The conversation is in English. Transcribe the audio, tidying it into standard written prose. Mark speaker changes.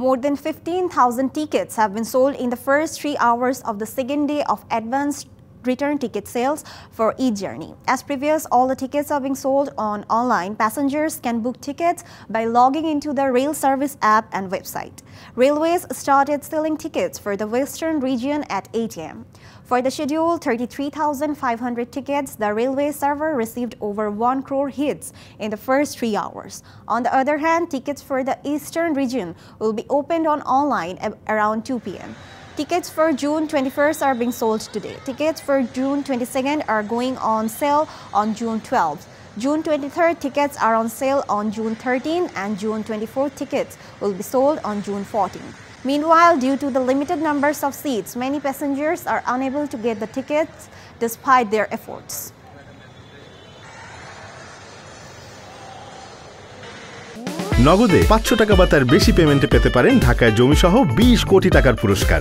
Speaker 1: More than 15,000 tickets have been sold in the first 3 hours of the second day of advanced return ticket sales for eJourney. As previous, all the tickets are being sold online. Passengers can book tickets by logging into the Rail Service app and website. Railways started selling tickets for the Western region at 8 a.m. For the scheduled 33,500 tickets, the railway server received over 1 crore hits in the first 3 hours. On the other hand, tickets for the Eastern region will be opened online around 2 p.m. Tickets for June 21st are being sold today. Tickets for June 22nd are going on sale on June 12th. June 23rd tickets are on sale on June 13th and June 24th tickets will be sold on June 14th. Meanwhile, due to the limited numbers of seats, many passengers are unable to get the tickets despite their efforts.
Speaker 2: নগদে ৫০০ টাকা বা তার বেশি পেমেন্টে পেতে পারেন ঢাকায় জমিসহ ২০ কোটি টাকার পুরস্কার।